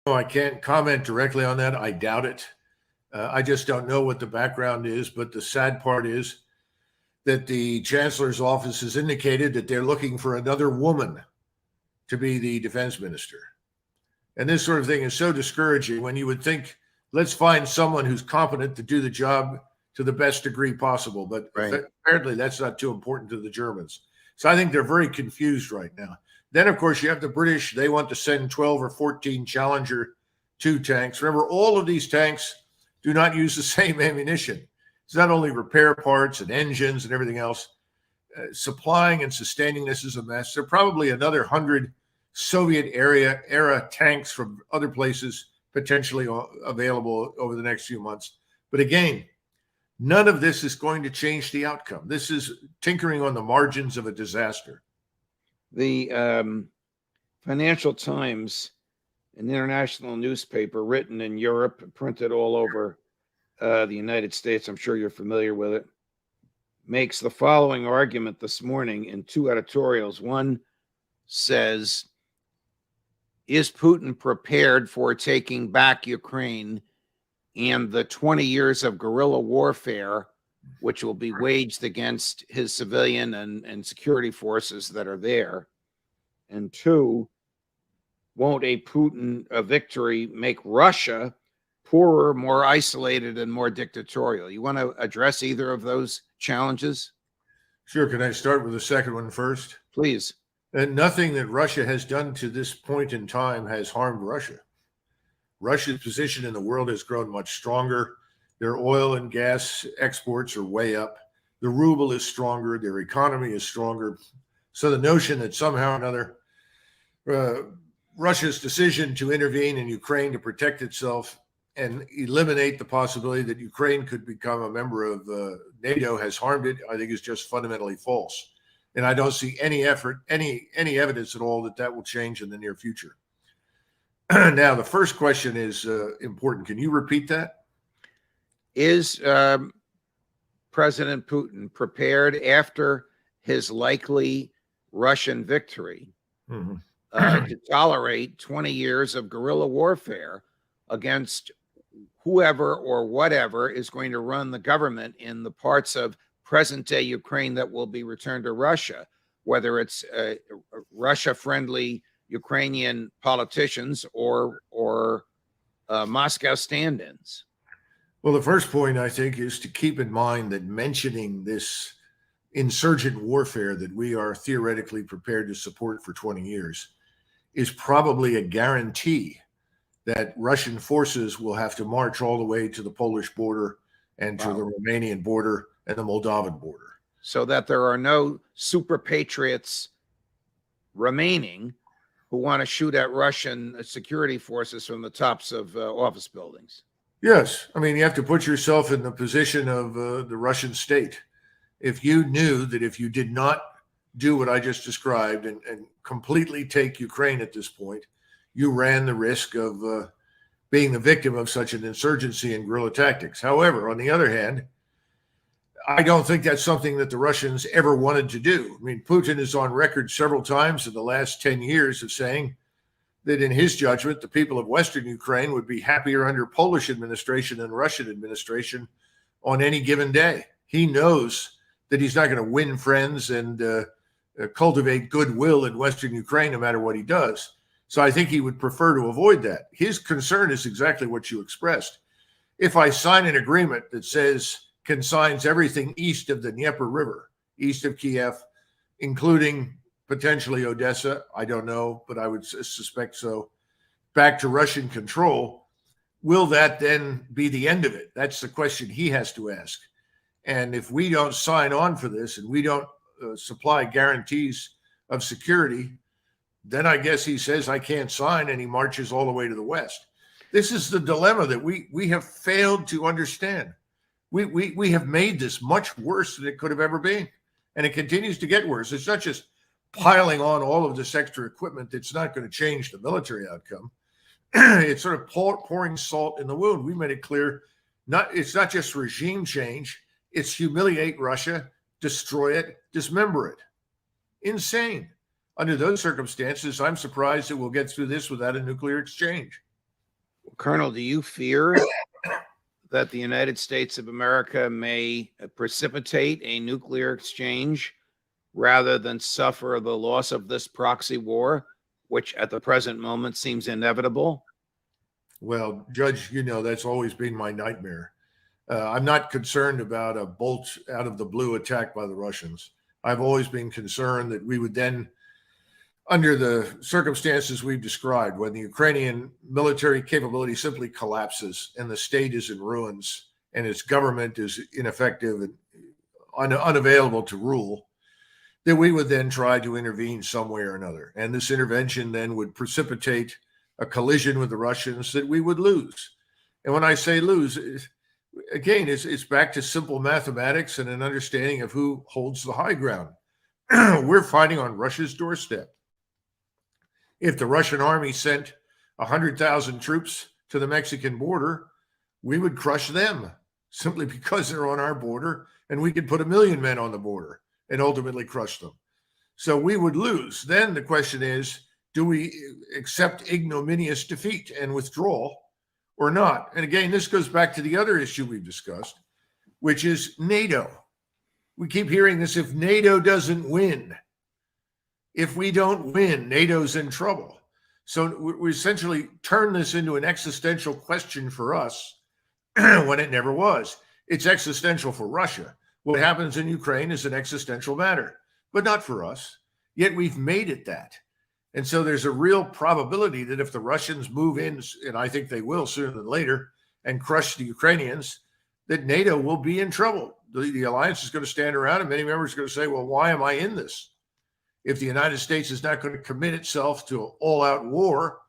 No, I can't comment directly on that. I doubt it. I just don't know what the background is. But the sad part is that the chancellor's office has indicated that they're looking for another woman to be the defense minister. And this sort of thing is so discouraging when you would think, let's find someone who's competent to do the job to the best degree possible. But apparently that's not too important to the Germans. So I think they're very confused right now. Then, of course, you have the British. They want to send 12 or 14 Challenger 2 tanks. Remember, all of these tanks do not use the same ammunition. It's not only repair parts and engines and everything else. Supplying and sustaining this is a mess. There are probably another 100 Soviet era tanks from other places potentially available over the next few months. But again, none of this is going to change the outcome. This is tinkering on the margins of a disaster. The Financial Times, an international newspaper written in Europe, printed all over the United States, I'm sure you're familiar with it, makes the following argument this morning in 2 editorials. One says, is Putin prepared for taking back Ukraine and the 20 years of guerrilla warfare which will be waged against his civilian and security forces that are there? And 2, won't a Putin victory make Russia poorer, more isolated, and more dictatorial? You want to address either of those challenges? Sure. Can I start with the second one first? Please. And nothing that Russia has done to this point in time has harmed Russia. Russia's position in the world has grown much stronger. Their oil and gas exports are way up. The ruble is stronger. Their economy is stronger. So the notion that somehow or another Russia's decision to intervene in Ukraine to protect itself and eliminate the possibility that Ukraine could become a member of NATO has harmed it, I think is just fundamentally false. And I don't see any evidence at all that that will change in the near future. Now, the first question is important. Can you repeat that? Is President Putin prepared after his likely Russian victory to tolerate 20 years of guerrilla warfare against whoever or whatever is going to run the government in the parts of present-day Ukraine that will be returned to Russia, whether it's Russia-friendly Ukrainian politicians or Moscow stand-ins? Well, the first point, I think, is to keep in mind that mentioning this insurgent warfare that we are theoretically prepared to support for 20 years is probably a guarantee that Russian forces will have to march all the way to the Polish border and to the Romanian border and the Moldovan border. So that there are no super patriots remaining who want to shoot at Russian security forces from the tops of office buildings. Yes. I mean, you have to put yourself in the position of the Russian state. If you knew that if you did not do what I just described and completely take Ukraine at this point, you ran the risk of being the victim of such an insurgency and guerrilla tactics. However, on the other hand, I don't think that's something that the Russians ever wanted to do. I mean, Putin is on record several times in the last 10 years of saying that in his judgment, the people of Western Ukraine would be happier under Polish administration than Russian administration on any given day. He knows that he's not going to win friends and cultivate goodwill in Western Ukraine no matter what he does. So I think he would prefer to avoid that. His concern is exactly what you expressed. If I sign an agreement that consigns everything east of the Dnieper River, east of Kiev, including potentially Odessa, I don't know, but I would suspect so, back to Russian control, will that then be the end of it? That's the question he has to ask. And if we don't sign on for this and we don't supply guarantees of security, then I guess he says, I can't sign, and he marches all the way to the west. This is the dilemma that we have failed to understand. We have made this much worse than it could have ever been, and it continues to get worse. It's not just piling on all of this extra equipment that's not going to change the military outcome. It's sort of pouring salt in the wound. We made it clear, it's not just regime change, it's humiliate Russia, destroy it, dismember it. Insane. Under those circumstances, I'm surprised that we'll get through this without a nuclear exchange. Colonel, do you fear that the United States of America may precipitate a nuclear exchange rather than suffer the loss of this proxy war, which at the present moment seems inevitable? Well, Judge, that's always been my nightmare. I'm not concerned about a bolt out of the blue attack by the Russians. I've always been concerned that we would then, under the circumstances we've described, when the Ukrainian military capability simply collapses and the state is in ruins and its government is ineffective and unavailable to rule, that we would then try to intervene some way or another. And this intervention then would precipitate a collision with the Russians that we would lose. And when I say lose, again, it's back to simple mathematics and an understanding of who holds the high ground. We're fighting on Russia's doorstep. If the Russian army sent 100,000 troops to the Mexican border, we would crush them simply because they're on our border, and we could put 1 million men on the border and ultimately crush them. So we would lose. Then the question is, do we accept ignominious defeat and withdrawal or not? And again, this goes back to the other issue we've discussed, which is NATO. We keep hearing this: if NATO doesn't win, if we don't win, NATO's in trouble. So we essentially turn this into an existential question for us when it never was. It's existential for Russia. What happens in Ukraine is an existential matter, but not for us. Yet we've made it that. And so there's a real probability that if the Russians move in, and I think they will sooner than later, and crush the Ukrainians, that NATO will be in trouble. The alliance is going to stand around, and many members are going to say, well, why am I in this? If the United States is not going to commit itself to an all-out war,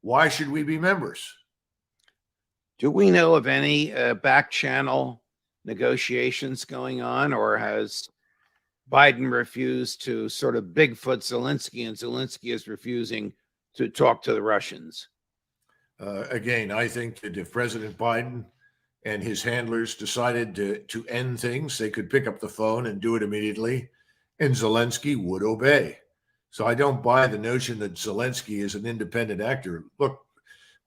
why should we be members? Do we know of any back channel negotiations going on, or has Biden refused to sort of Bigfoot Zelensky, and Zelensky is refusing to talk to the Russians? Again, I think that if President Biden and his handlers decided to end things, they could pick up the phone and do it immediately, and Zelensky would obey. So I don't buy the notion that Zelensky is an independent actor. Look,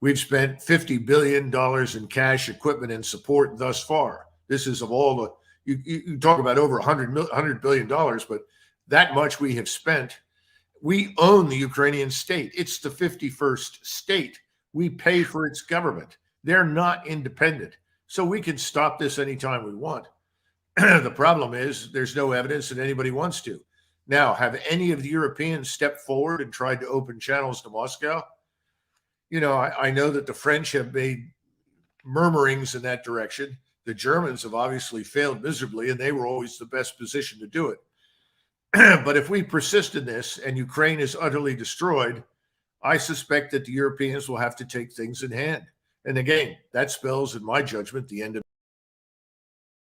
we've spent $50 billion in cash, equipment, and support thus far. This is of all the, you talk about over $100 billion, but that much we have spent. We own the Ukrainian state. It's the 51st state. We pay for its government. They're not independent. So we can stop this anytime we want. The problem is there's no evidence that anybody wants to. Now, have any of the Europeans stepped forward and tried to open channels to Moscow? I know that the French have made murmurings in that direction. The Germans have obviously failed miserably, and they were always the best position to do it. But if we persist in this and Ukraine is utterly destroyed, I suspect that the Europeans will have to take things in hand. And again, that spells, in my judgment, the end of